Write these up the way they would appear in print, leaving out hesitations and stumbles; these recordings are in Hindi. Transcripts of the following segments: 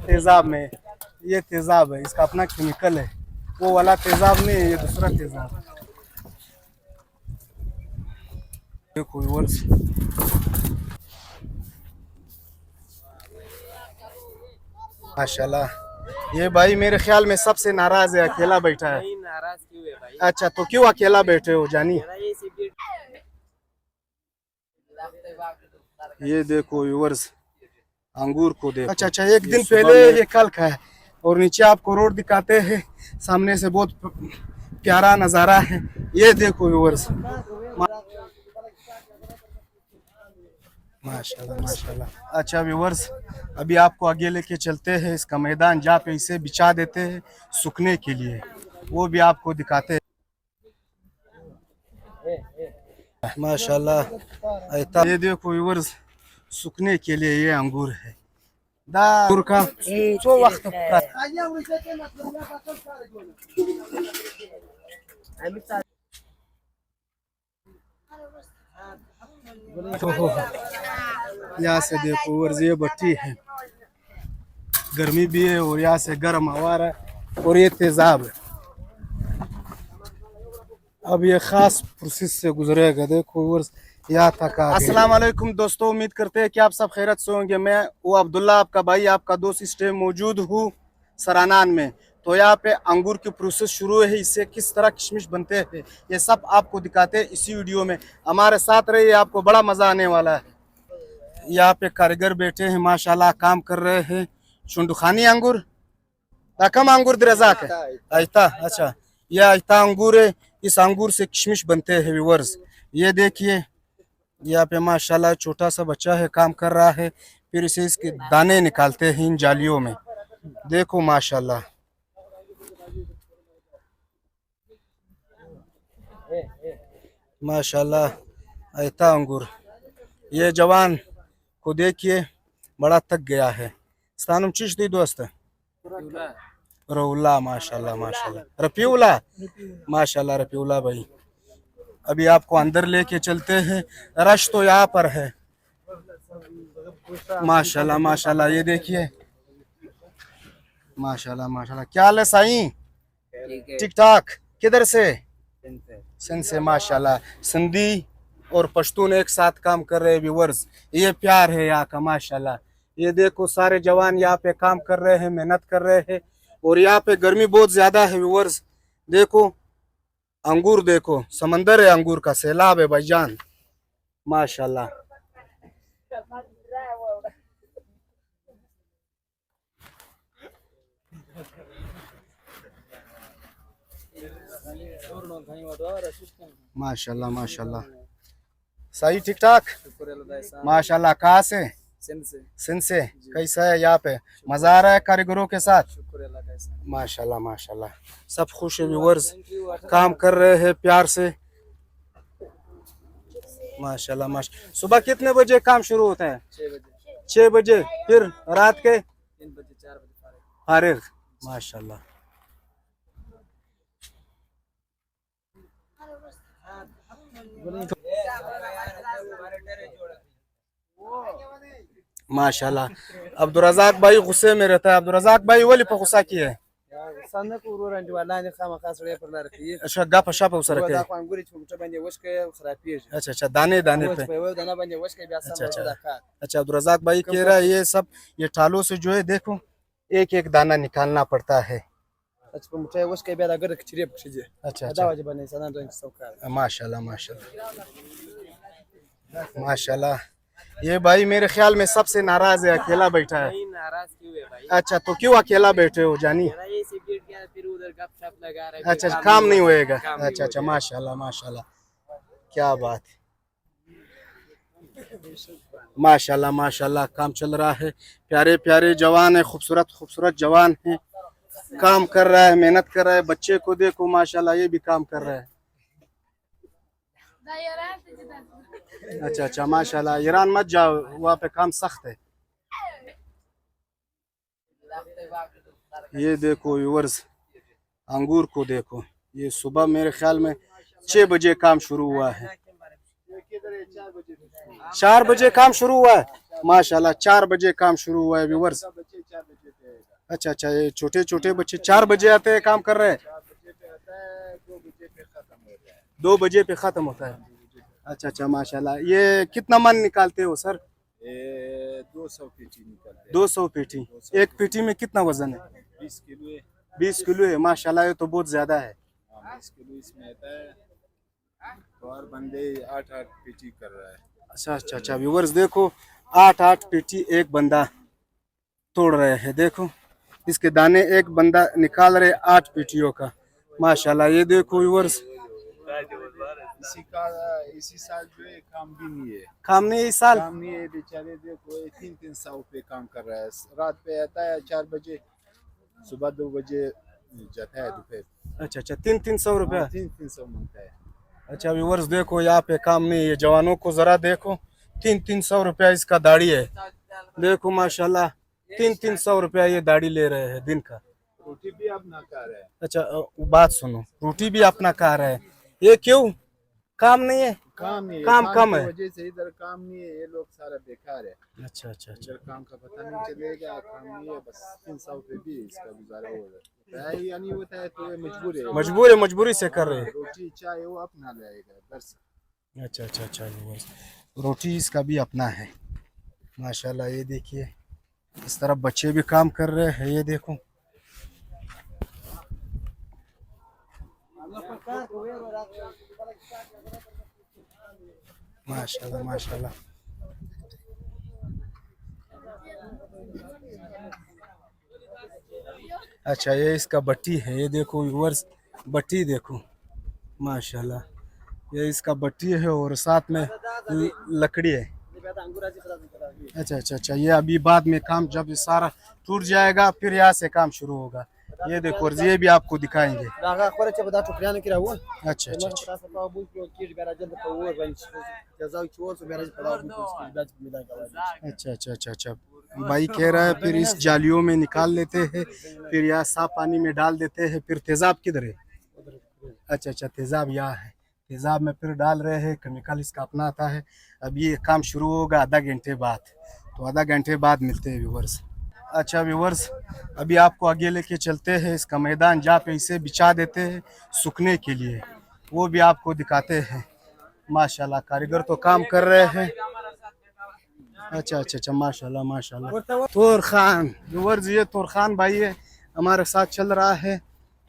तेजाब में, ये तेजाब है, इसका अपना केमिकल है। वो वाला तेजाब नहीं है, ये दूसरा तेजाब है। देखो व्यूअर्स, माशाल्लाह। ये भाई मेरे ख्याल में सबसे नाराज है, अकेला बैठा है। नहीं, नाराज क्यों है भाई? अच्छा, तो क्यों अकेला बैठे हो जानी? ये देखो व्यूअर्स, अंगूर को देखो। अच्छा अच्छा, एक दिन पहले ये कल का है और नीचे आपको रोड दिखाते हैं। सामने से बहुत प्यारा नज़ारा है। ये देखो व्यूअर्स, माशाल्लाह माशाल्लाह। अच्छा व्यूअर्स, अभी आपको आगे लेके चलते हैं इसका मैदान, जहाँ पे इसे बिछा देते हैं सूखने के लिए, वो भी आपको दिखाते हैं। माशाल्लाह, ये देखो व्यूअर्स, सूखने के लिए ये अंगूर है। अंगूर का सो वक्त यहाँ से देखो व्यूअर्स, ये भट्टी है, गर्मी भी है और यहाँ से गर्म हवा है और ये तेजाब है। अब ये खास प्रोसेस से गुजरेगा। देखो व्यूअर्स, यहाँ तक अस्सलाम वालेकुम दोस्तों, उम्मीद करते हैं कि आप सब खैरत से होंगे। मैं वो अब्दुल्ला, आपका भाई, आपका दोस्त, इस टाइम मौजूद हूँ सरानान में। तो यहाँ पे अंगूर की प्रोसेस शुरू है, इससे किस तरह किशमिश बनते हैं ये सब आपको दिखाते हैं इसी वीडियो में। हमारे साथ रहिए, आपको बड़ा मज़ा आने वाला है। यहाँ पे कारीगर बैठे हैं, माशाल्लाह काम कर रहे हैं। शुंडुखानी अंगूर कम अंगूर रजाक है आयता। अच्छा, ये आयता अंगूर है, इस अंगूर से किशमिश बनते हैं व्यूअर्स। ये देखिए, यहाँ पे माशाल्लाह छोटा सा बच्चा है, काम कर रहा है। फिर इसे इसके दाने निकालते हैं इन जालियों में। देखो माशाल्लाह, माशाल्लाह आयता अंगूर। ये जवान को देखिए, बड़ा थक गया है। स्थानुम चीज दी दोस्त रउला, माशाल्लाह माशाल्लाह, रफीउल्ला, माशाल्लाह रफीउल्ला भाई। अभी आपको अंदर लेके चलते हैं, रश तो यहाँ पर है। माशाल्लाह माशाल्लाह, ये देखिए, माशाल्लाह माशाल्लाह। क्या हाल है साईं? ठीक ठाक। किधर से? सिंध से। माशाल्लाह, सिंधी और पश्तून एक साथ काम कर रहे हैं व्यूअर्स। ये प्यार है यहाँ का माशाल्लाह। ये देखो, सारे जवान यहाँ पे काम कर रहे हैं, मेहनत कर रहे हैं। और यहाँ पे गर्मी बहुत ज्यादा है व्यूअर्स। देखो अंगूर, देखो समंदर है अंगूर का, सैलाब है भाईजान, माशाल्लाह। माशाल्लाह माशाल्लाह, सही ठीक ठाक माशाल्लाह। कहाँ से? सिंध से। कैसा है यहाँ पे? मजा आ रहा है कारीगरों के साथ? माशाल्लाह माशाल्लाह, सब खुश है व्यूअर्स, काम कर रहे हैं प्यार से। माशाल्लाह माशाल्लाह। सुबह कितने बजे काम शुरू होता है? 6 बजे। फिर रात के 3 बजे 4 बजे फारिग। माशाल्लाह, माशाल्लाह। अब्दुल रज़ाक भाई गुस्से में रहता है। अब्दुल रज़ाक भाई वली पे गुस्सा किए? अच्छा, गप शप उसे रखे। अच्छा अच्छा, दाने दाने पे। अच्छा अच्छा अच्छा, अब्दुल रज़ाक भाई कह रहा है ये सब, ये ठालों से जो है देखो, एक एक दाना निकालना पड़ता है। अच्छा अच्छा, माशाल्लाह माशाल्लाह माशाल्लाह। ये भाई मेरे ख्याल में सबसे नाराज है, अकेला बैठा है। नहीं, नाराज क्यों है भाई? अच्छा, तो क्यों अकेला बैठे हो जानी? फिर उधर गपशप लगा रहे। अच्छा, काम नहीं होएगा। अच्छा अच्छा, माशाल्लाह माशाल्लाह, क्या बात है, माशाल्लाह माशाल्लाह। काम चल रहा है, प्यारे प्यारे जवान है, खूबसूरत खूबसूरत जवान है, काम कर रहा है, मेहनत कर रहा है। बच्चे को देखो माशाल्लाह, ये भी काम कर रहा है। अच्छा अच्छा, माशाल्लाह। ईरान मत जाओ, वहाँ पे काम सख्त है। ये देखो व्यूअर्स, अंगूर को देखो। ये सुबह मेरे ख्याल में 6 बजे काम शुरू हुआ है। 4 बजे काम शुरू हुआ है, माशाल्लाह 4 बजे काम शुरू हुआ है व्यूअर्स। अच्छा अच्छा, ये छोटे छोटे बच्चे 4 बजे आते हैं, काम कर रहे हैं। 4 बजे पे आता है, 2 बजे पे खत्म हो जाए। 2 बजे पे खत्म होता है। अच्छा अच्छा, माशाल्लाह। ये कितना मन निकालते हो सर? ये 200 पेटी निकलते हैं। 200 पेटी। एक पेटी में कितना वजन है? 20 किलो है। 20 किलो है, माशाल्लाह, ये तो बहुत ज्यादा है। 20 किलो इसमें आता है। तो और बंदे 8-8 पेटी कर रहा है। अच्छा अच्छा अच्छा, व्यूवर्स देखो, 8-8 पेटी एक बंदा तोड़ रहे हैं। देखो इसके दाने एक बंदा निकाल रहे 8 पेटियों का, माशाल्लाह। ये देखो व्यूवर्स, इसी साल जो है काम भी नहीं है। काम नहीं इस साल? काम नहीं है, बेचारे देखो 300 पे काम कर रहा है। रात पे आता है 4 बजे, सुबह 2 बजे जाता है दोपहर। अच्छा अच्छा, 300 रुपया। 300 मांगता है। अच्छा व्यूवर्स देखो, यहाँ पे काम नहीं है। जवानों को जरा देखो, 300 रुपया इसका दाढ़ी है। देखो माशाल्लाह, 300 रुपया ये दाढ़ी ले रहे हैं दिन का। रोटी भी अपना खा रहा है। अच्छा बात सुनो, रोटी भी अपना खा रहे हैं। ये क्यों? काम नहीं है? काम नहीं है, काम कम की है। वजह से इधर काम नहीं है, ये लोग सारा बेकार है। अच्छा अच्छा अच्छा, इधर काम का पता नहीं चलेगा, काम नहीं है, बस 300 पे भी इसका गुजारा हो रहा है। या नहीं होता है तो ये मजबूर है। मजबूरी से कर रहे हैं। रोटी चाय वो अपना लाएगा घर से। अच्छा अच्छा अच्छा व्यूअर्स, रोटी इसका भी अपना है, माशाल्लाह। ये देखिए, इस तरफ बच्चे भी काम कर रहे हैं। ये देखो, माशाल्लाह माशाल्लाह। अच्छा, ये इसका बट्टी है। ये देखो व्यूअर्स, बट्टी देखो, माशाल्लाह। ये इसका बट्टी है और साथ में लकड़ी है। अच्छा अच्छा अच्छा, ये अभी बाद में काम जब ये सारा टूट जाएगा फिर यहाँ से काम शुरू होगा। ये देखो, और ये भी आपको दिखाएंगे। अच्छा अच्छा अच्छा अच्छा अच्छा अच्छा अच्छा, भाई कह रहा है फिर इस जालियों में निकाल लेते हैं, फिर यहाँ साफ पानी में डाल देते हैं। फिर तेजाब किधर है? अच्छा अच्छा, तेजाब यहाँ है। तेजाब में फिर डाल रहे हैं, केमिकल इसका अपना आता है। अब ये काम शुरू होगा आधा घंटे बाद, तो आधा घंटे बाद मिलते हैं व्यूवर्स। अच्छा व्यूवर्स, अभी आपको आगे लेके चलते हैं इसका मैदान, जहाँ पे इसे बिछा देते हैं सूखने के लिए, वो भी आपको दिखाते हैं। माशाल्लाह, कारीगर तो काम कर रहे हैं। अच्छा अच्छा अच्छा, माशाल्लाह माशाल्लाह। तोर खान व्यूवर्स, ये तोर खान भाई है, हमारे साथ चल रहा है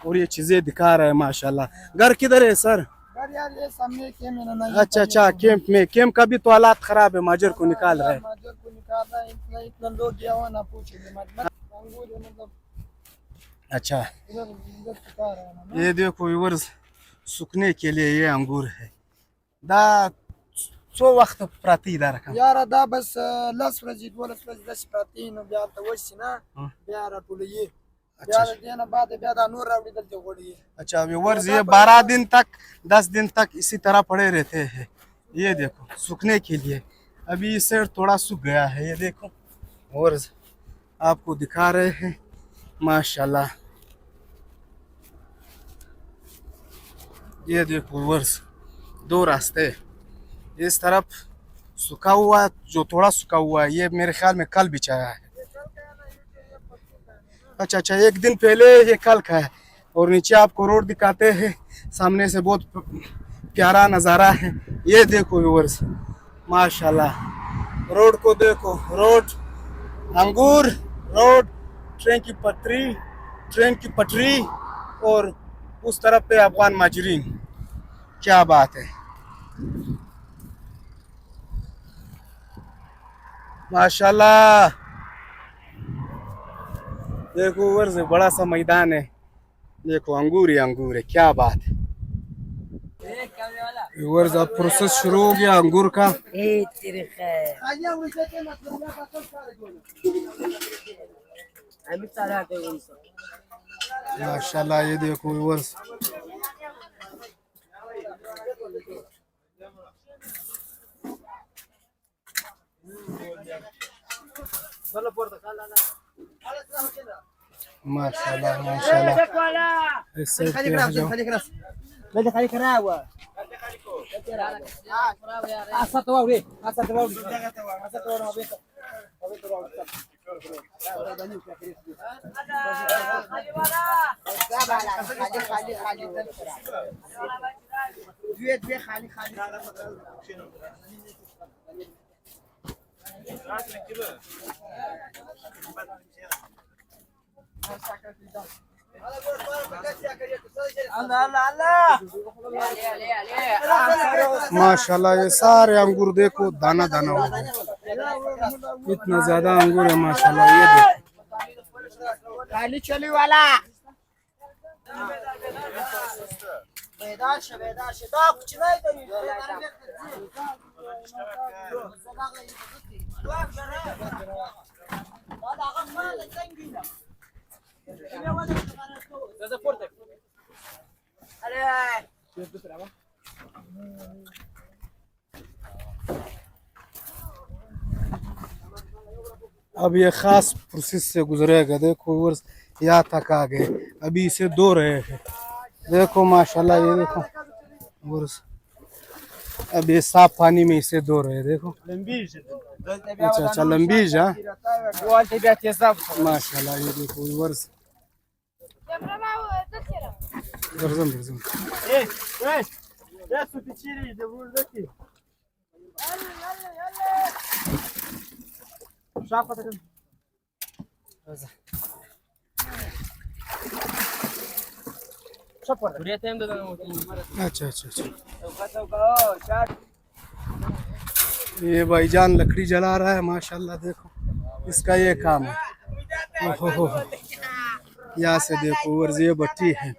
और ये चीजें दिखा रहा है, माशाल्लाह। घर किधर है सर? यार ये सामने कैंप है ना। अच्छा अच्छा, कैंप में। कैंप का भी तो हालात खराब है, माजर को निकाल रहे हैं। माजर को निकाल रहा है, इतना लोग गया हुआ ना पूछे मतलब। अच्छा, इधर सुखा रहा है ना। ये देखो व्यूवर्स, सूखने के लिए ये अंगूर है। दा सो वक्त प्राती इधर का यार दा बस लस रजी वला दस प्रातीन बियाल तवसना बियार टुल ये बियाल देना बाद बियादा नूर रावड़ी दल जोड़ी। अच्छा व्यूवर्स, ये 12 दिन तक 10 दिन तक इसी तरह पड़े रहते हैं। ये देखो, सूखने के लिए। अभी इससे थोड़ा सूख गया है, ये देखो, और आपको दिखा रहे हैं, माशाल्लाह। ये देखो व्यूवर्स, 2 रास्ते, इस तरफ सूखा हुआ, जो थोड़ा सूखा हुआ है ये मेरे ख्याल में कल बिछाया है। अच्छा अच्छा, एक दिन पहले ये कल का है। और नीचे आपको रोड दिखाते हैं, सामने से बहुत प्यारा नज़ारा है। ये देखो व्यूअर्स, माशाल्लाह। रोड को देखो, रोड, अंगूर, रोड, ट्रेन की पटरी और उस तरफ पे अफगान माजरीन। क्या बात है, माशाल्लाह। देखो व्यूअर्स, बड़ा सा मैदान है। देखो अंगूर ही अंगूर है, क्या बात है व्यूअर्स। अब प्रोसेस शुरू हो गया अंगूर का। माशाल्लाह, ये देखो व्यूअर्स, माशाल्लाह माशाल्लाह। इससे माशाल्लाह ये सारे अंगूर देखो दाना दाना हो गए, इतना ज्यादा अंगूर है माशाल्लाह। ये देखो खाली चली वाला बेदाश बेदाश दा कुछ नहीं करी अब ये खास प्रोसेस से गुजरेगा। देखो वर्ष यहाँ तक आ गए, अभी इसे धो रहे हैं। देखो माशाल्लाह ये देखो वर्ष, अब ये साफ पानी में इसे धो रहे हैं। देखो अच्छा अच्छा लंबीज, हाँ माशाल्लाह। ये देखो वर्ष दर्जन दर्जन अच्छा अच्छा अच्छा। ये भाईजान लकड़ी जला रहा है माशाल्लाह। देखो इसका ये काम है। ओहो यहाँ से देखो वर्ष ये भट्टी है,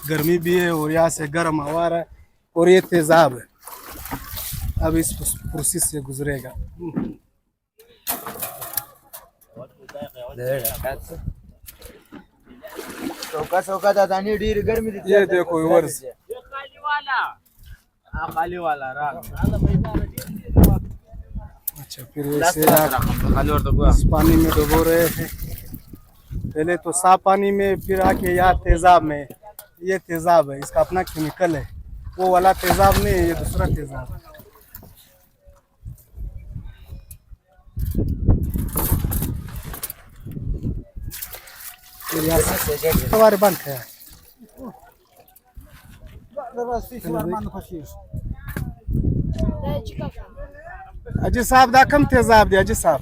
गर्मी भी है और यहाँ से गर्म हवा रहा है और ये तेजाब है। अब इस प्रोसेस से गुजरेगा। ये देखो वर्ष खाली वाला अच्छा, फिर इसे इस पानी में डुबो रहे हैं। पहले तो साफ पानी में, फिर आके यहाँ तेजाब में। ये तेजाब है, इसका अपना केमिकल है। वो वाला तेजाब नहीं है, ये दूसरा तेजाब है। हमारे बंद है। अजी साहब दा कम तेजाब दे अजी साहब।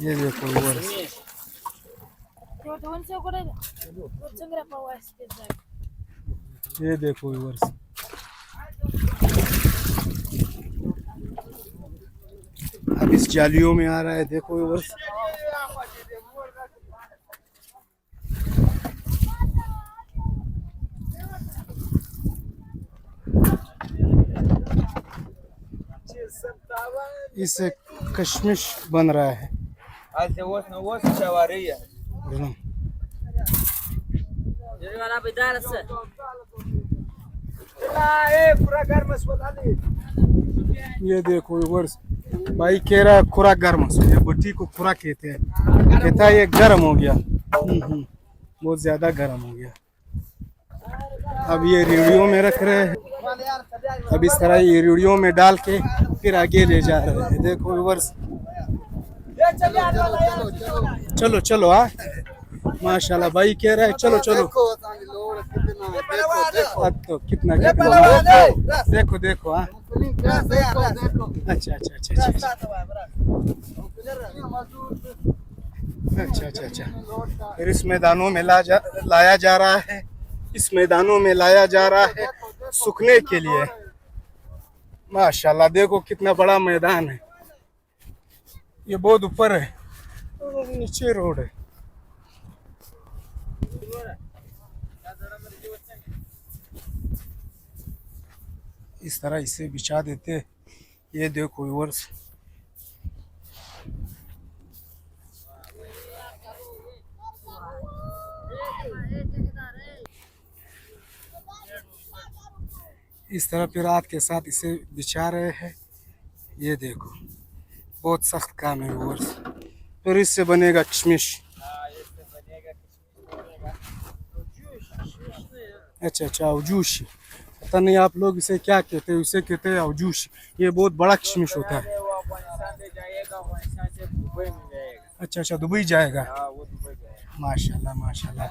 ये देखो वर्ष ये देखो वर्ष अब इस जालियों में आ रहा है। देखो वर्ष इससे कशमिश बन रहा है। ये देखो वर्ष भाई कह रहा है खुरा गर्म, ये भट्टी को खुरा कहते हैं। कहता है ये गर्म हो गया, बहुत ज्यादा गर्म हो गया। अब ये रेडियो में रख रहे हैं। अब इस तरह ये रेडियो में डाल के फिर आगे ले जा रहे हैं। देखो वर्ष चलो चलो हाँ माशाल्लाह भाई कह रहा है चलो चलो। अब तो कितना देखो देखो हाँ अच्छा अच्छा अच्छा अच्छा अच्छा अच्छा अच्छा। फिर इस मैदानों में लाया जा रहा है, इस मैदानों में लाया जा रहा है सूखने के लिए। माशाल्लाह देखो कितना बड़ा मैदान है। ये बहुत ऊपर है, नीचे रोड है। इस तरह इसे बिछा देते। ये देखो वर्ष इस तरह फिर रात के साथ इसे बिछा रहे हैं। ये देखो बहुत सख्त काम है वर्ष। फिर इससे बनेगा किशमिश। अच्छा अच्छा अवजूशी, पता नहीं आप लोग इसे क्या कहते हैं, इसे कहते हैं अवजूशी। ये बहुत बड़ा किशमिश होता है। वो अफगानिस्तान से जाएगा, अफगानिस्तान से दुबई में जाएगा। अच्छा अच्छा दुबई जाएगा। हाँ वो दुबई जाएगा। माशाल्लाह माशाल्लाह,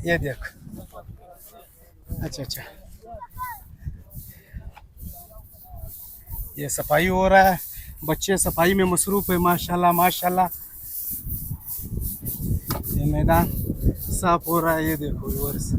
ये देख। अच्छा अच्छा, ये सफाई हो रहा है, बच्चे सफाई में मसरूफ है। माशाल्लाह माशाल्लाह, ये मैदान साफ हो रहा है। ये देखो व्यूअर्स,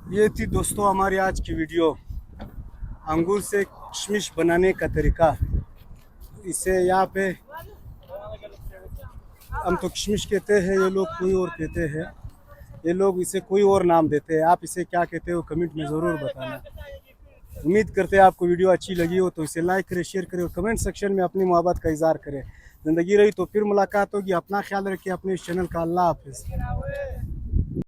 ये थी दोस्तों हमारी आज की वीडियो, अंगूर से किशमिश बनाने का तरीका। इसे यहाँ पे हम तो किशमिश कहते हैं, ये लोग कोई और कहते हैं, ये लोग इसे कोई और नाम देते हैं। आप इसे क्या कहते हो कमेंट में ज़रूर बताना। उम्मीद करते हैं आपको वीडियो अच्छी लगी हो तो इसे लाइक करें, शेयर करें और कमेंट सेक्शन में अपनी मोहब्बत का इजहार करें। ज़िंदगी रही तो फिर मुलाकात होगी। अपना ख्याल रखिए, अपने इस चैनल का। अल्लाह हाफिज़।